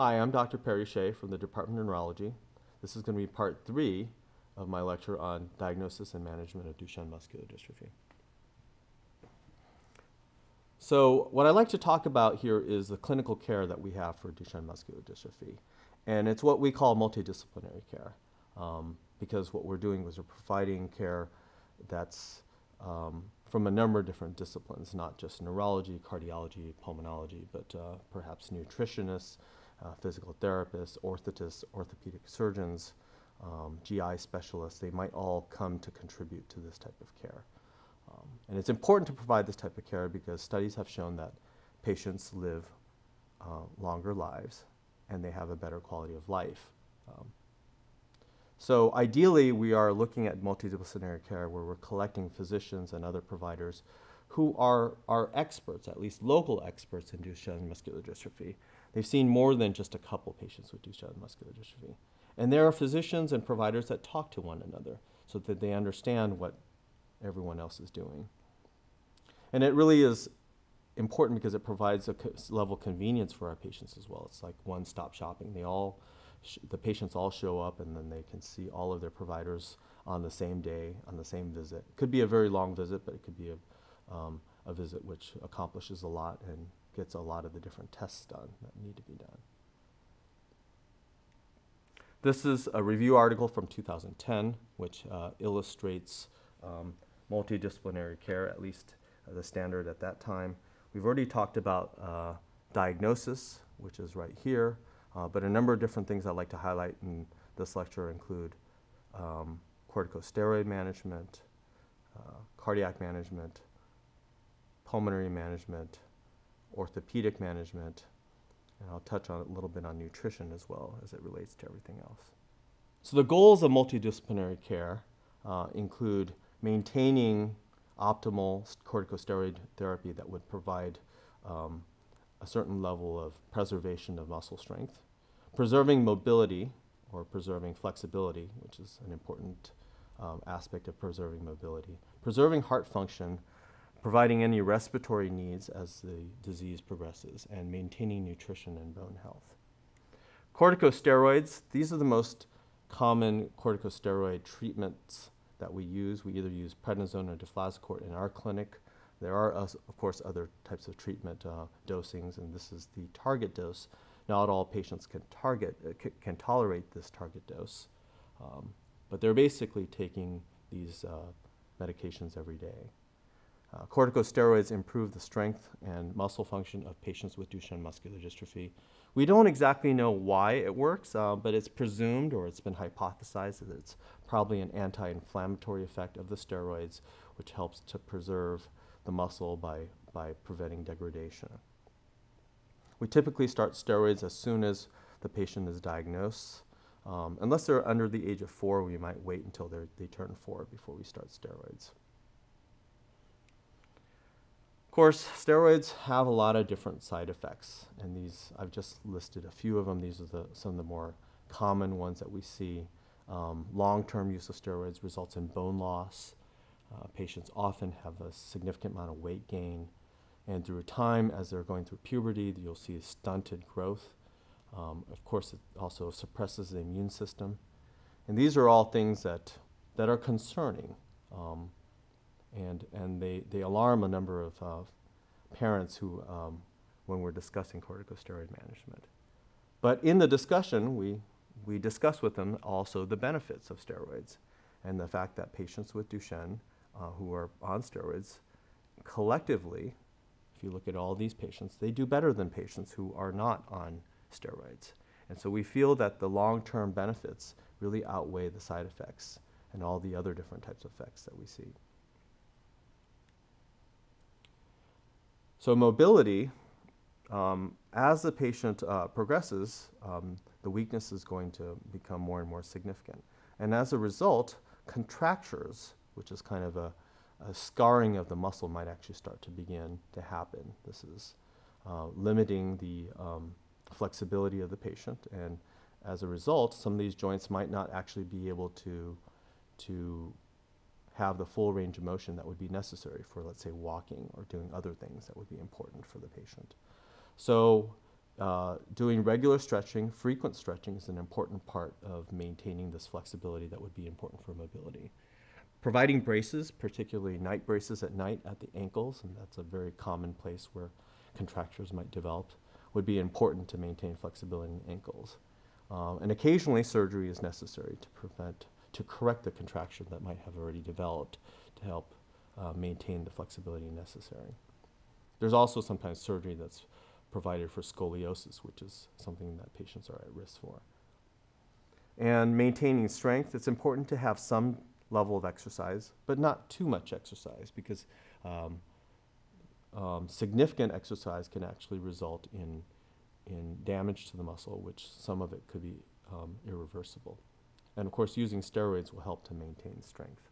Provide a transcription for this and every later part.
Hi, I'm Dr. Perry Shieh from the Department of Neurology. This is going to be part 3 of my lecture on diagnosis and management of Duchenne muscular dystrophy. So what I'd like to talk about here is the clinical care that we have for Duchenne muscular dystrophy. And it's what we call multidisciplinary care, because what we're doing is we're providing care that's from a number of different disciplines, not just neurology, cardiology, pulmonology, but perhaps nutritionists, physical therapists, orthotists, orthopedic surgeons, GI specialists. They might all come to contribute to this type of care. And it's important to provide this type of care because studies have shown that patients live longer lives and they have a better quality of life. So ideally, we are looking at multidisciplinary care where we're collecting physicians and other providers who are experts, at least local experts in Duchenne muscular dystrophy. They've seen more than just a couple patients with Duchenne muscular dystrophy. And there are physicians and providers that talk to one another so that they understand what everyone else is doing. And it really is important because it provides a level of convenience for our patients as well. It's like one-stop shopping. The patients all show up and then they can see all of their providers on the same day, on the same visit. It could be a very long visit, but it could be a visit which accomplishes a lot and gets a lot of the different tests done that need to be done. This is a review article from 2010, which illustrates multidisciplinary care, at least the standard at that time. We've already talked about diagnosis, which is right here, but a number of different things I'd like to highlight in this lecture include corticosteroid management, cardiac management, pulmonary management, orthopedic management, and I'll touch on a little bit on nutrition as well as it relates to everything else. So the goals of multidisciplinary care include maintaining optimal corticosteroid therapy that would provide a certain level of preservation of muscle strength, preserving mobility or preserving flexibility, which is an important aspect of preserving mobility, preserving heart function, providing any respiratory needs as the disease progresses, and maintaining nutrition and bone health. Corticosteroids, these are the most common corticosteroid treatments that we use. We either use prednisone or deflazacort in our clinic. There are, of course, other types of treatment dosings, and this is the target dose. Not all patients can tolerate this target dose, but they're basically taking these medications every day. Corticosteroids improve the strength and muscle function of patients with Duchenne muscular dystrophy. We don't exactly know why it works, but it's presumed or it's been hypothesized that it's probably an anti-inflammatory effect of the steroids, which helps to preserve the muscle by preventing degradation. We typically start steroids as soon as the patient is diagnosed. Unless they're under the age of 4, we might wait until they turn 4 before we start steroids. Of course, steroids have a lot of different side effects, and these, I've just listed a few of them. These are some of the more common ones that we see. Long-term use of steroids results in bone loss. Patients often have a significant amount of weight gain, and through time, as they're going through puberty, you'll see stunted growth. Of course, it also suppresses the immune system. And these are all things that are concerning. And they alarm a number of parents who, when we're discussing corticosteroid management. But in the discussion, we discuss with them also the benefits of steroids and the fact that patients with Duchenne who are on steroids, collectively, if you look at all these patients, they do better than patients who are not on steroids. And so we feel that the long-term benefits really outweigh the side effects and all the other different types of effects that we see. So mobility, as the patient progresses, the weakness is going to become more and more significant. And as a result, contractures, which is kind of a scarring of the muscle, might actually start to begin to happen. This is limiting the flexibility of the patient, and as a result, some of these joints might not actually be able to have the full range of motion that would be necessary for, let's say, walking or doing other things that would be important for the patient. So Doing regular stretching, frequent stretching is an important part of maintaining this flexibility that would be important for mobility. Providing braces, particularly night braces at night at the ankles, and that's a very common place where contractures might develop, would be important to maintain flexibility in the ankles. And occasionally surgery is necessary to correct the contraction that might have already developed to help maintain the flexibility necessary. There's also sometimes surgery that's provided for scoliosis, which is something that patients are at risk for. And maintaining strength, it's important to have some level of exercise, but not too much exercise, because significant exercise can actually result in damage to the muscle, which some of it could be irreversible. And of course, using steroids will help to maintain strength.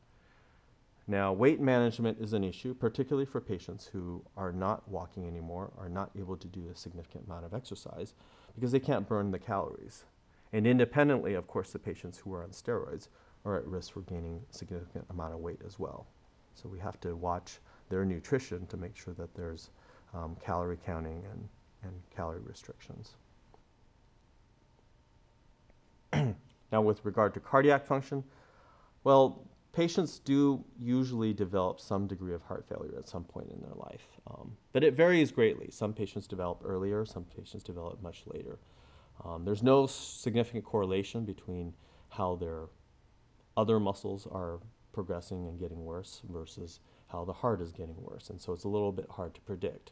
Now, weight management is an issue, particularly for patients who are not walking anymore, are not able to do a significant amount of exercise, because they can't burn the calories. And independently, of course, the patients who are on steroids are at risk for gaining a significant amount of weight as well. So we have to watch their nutrition to make sure that there's calorie counting and calorie restrictions. Now, with regard to cardiac function, well, patients do usually develop some degree of heart failure at some point in their life, but it varies greatly. Some patients develop earlier, some patients develop much later. There's no significant correlation between how their other muscles are progressing and getting worse versus how the heart is getting worse, and so it's a little bit hard to predict.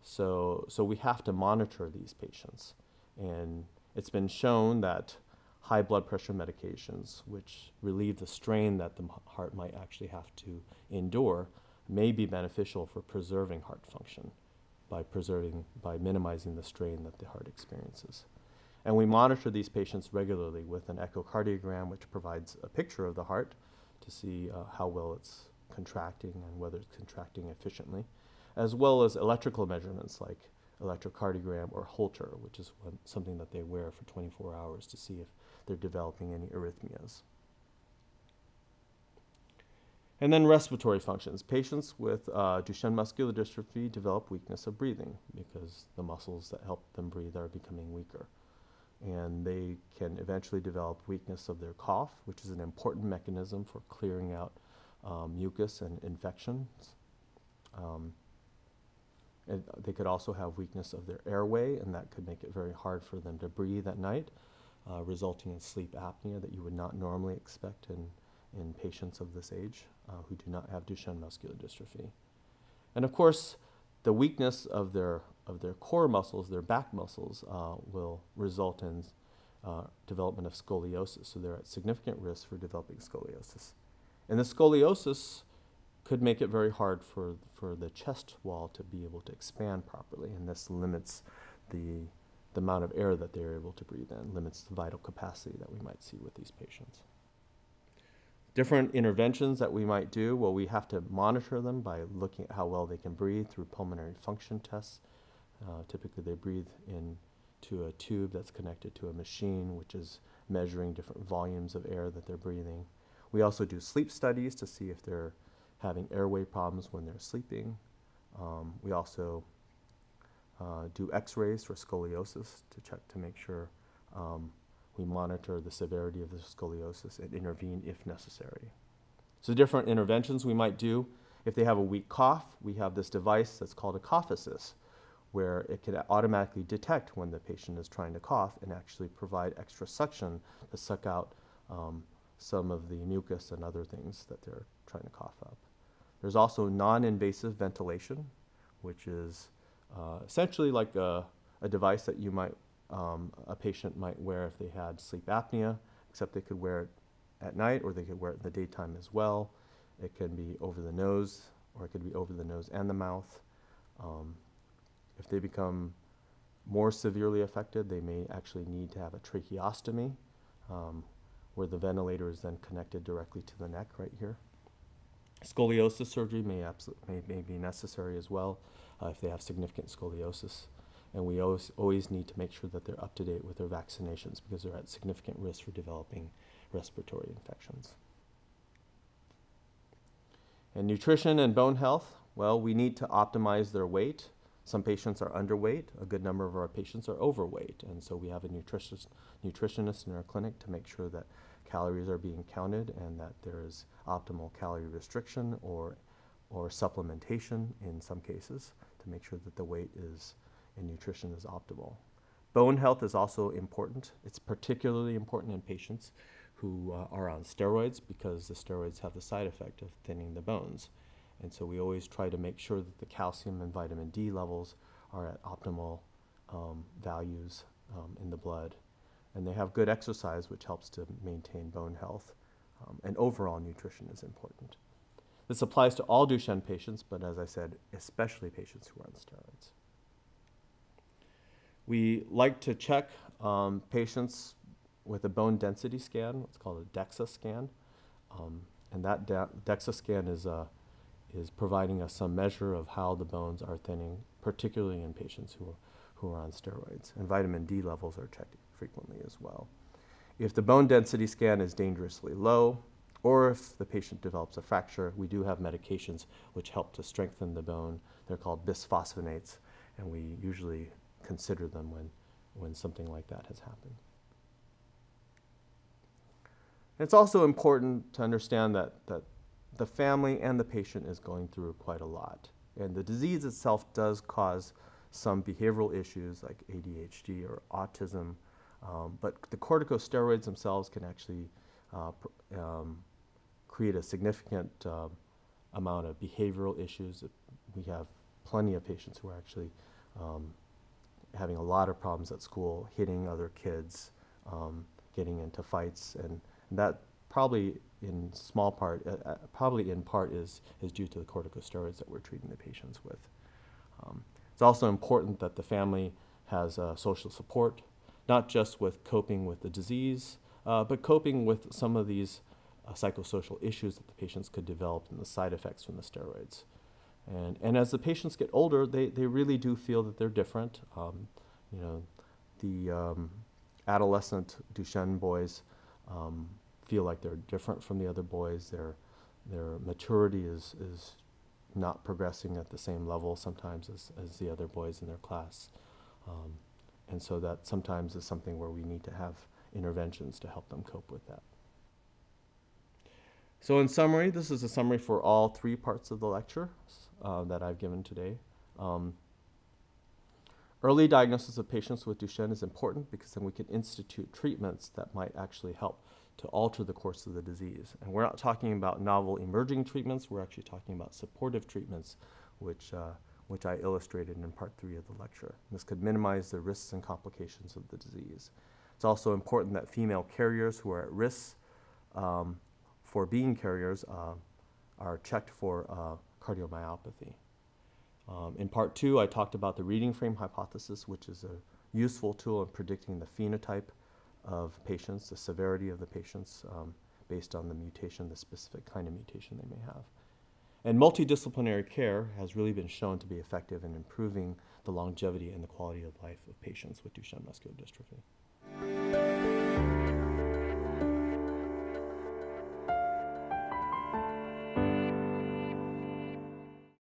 So we have to monitor these patients, and it's been shown that high blood pressure medications, which relieve the strain that the heart might actually have to endure, may be beneficial for preserving heart function by minimizing the strain that the heart experiences. And we monitor these patients regularly with an echocardiogram, which provides a picture of the heart to see how well it's contracting and whether it's contracting efficiently, as well as electrical measurements like electrocardiogram or Holter, which is something that they wear for 24 hours to see if they're developing any arrhythmias. And then respiratory functions. Patients with Duchenne muscular dystrophy develop weakness of breathing because the muscles that help them breathe are becoming weaker. And they can eventually develop weakness of their cough, which is an important mechanism for clearing out mucus and infections. And they could also have weakness of their airway, and that could make it very hard for them to breathe at night, resulting in sleep apnea that you would not normally expect in patients of this age who do not have Duchenne muscular dystrophy. And of course, the weakness of their core muscles, their back muscles, will result in development of scoliosis. So they're at significant risk for developing scoliosis. And the scoliosis could make it very hard for the chest wall to be able to expand properly, and this limits the amount of air that they're able to breathe in, limits the vital capacity that we might see with these patients. Different interventions that we might do, well, we have to monitor them by looking at how well they can breathe through pulmonary function tests. Typically they breathe into a tube that's connected to a machine, which is measuring different volumes of air that they're breathing. We also do sleep studies to see if they're having airway problems when they're sleeping. We also do x-rays for scoliosis to check to make sure we monitor the severity of the scoliosis and intervene if necessary. So different interventions we might do. If they have a weak cough, we have this device that's called a cough assist, where it can automatically detect when the patient is trying to cough and actually provide extra suction to suck out some of the mucus and other things that they're trying to cough up. There's also non-invasive ventilation, which is essentially like a device that you might, a patient might wear if they had sleep apnea, except they could wear it at night or they could wear it in the daytime as well. It can be over the nose, or it could be over the nose and the mouth. If they become more severely affected, they may actually need to have a tracheostomy, where the ventilator is then connected directly to the neck right here. Scoliosis surgery may be necessary as well if they have significant scoliosis. And we always need to make sure that they're up to date with their vaccinations because they're at significant risk for developing respiratory infections. And nutrition and bone health, well, we need to optimize their weight. Some patients are underweight. A good number of our patients are overweight. And so we have a nutritionist in our clinic to make sure that calories are being counted and that there is optimal calorie restriction or supplementation in some cases to make sure that the weight is and nutrition is optimal. Bone health is also important. It's particularly important in patients who are on steroids because the steroids have the side effect of thinning the bones. And so we always try to make sure that the calcium and vitamin D levels are at optimal values in the blood. And they have good exercise, which helps to maintain bone health. And overall nutrition is important. This applies to all Duchenne patients, but as I said, especially patients who are on steroids. We like to check patients with a bone density scan, what's called a DEXA scan. And that DEXA scan is providing us some measure of how the bones are thinning, particularly in patients who are on steroids. And vitamin D levels are checked frequently as well. If the bone density scan is dangerously low, or if the patient develops a fracture, we do have medications which help to strengthen the bone. They're called bisphosphonates, and we usually consider them when something like that has happened. It's also important to understand that the family and the patient is going through quite a lot. And the disease itself does cause some behavioral issues like ADHD or autism, but the corticosteroids themselves can actually create a significant amount of behavioral issues. We have plenty of patients who are actually having a lot of problems at school, hitting other kids, getting into fights, and that probably in small part, probably in part is due to the corticosteroids that we're treating the patients with. It's also important that the family has social support, not just with coping with the disease, but coping with some of these psychosocial issues that the patients could develop and the side effects from the steroids. And as the patients get older, they really do feel that they're different. You know, the adolescent Duchenne boys feel like they're different from the other boys. Their maturity is not progressing at the same level sometimes as the other boys in their class. And so that sometimes is something where we need to have interventions to help them cope with that. So in summary, this is a summary for all three parts of the lecture that I've given today. Early diagnosis of patients with Duchenne is important because then we can institute treatments that might actually help to alter the course of the disease. And we're not talking about novel emerging treatments, we're actually talking about supportive treatments, which I illustrated in part 3 of the lecture. This could minimize the risks and complications of the disease. It's also important that female carriers who are at risk for being carriers are checked for cardiomyopathy. In part 2, I talked about the reading frame hypothesis, which is a useful tool in predicting the phenotype of patients, the severity of the patients based on the mutation, the specific kind of mutation they may have. And multidisciplinary care has really been shown to be effective in improving the longevity and the quality of life of patients with Duchenne muscular dystrophy.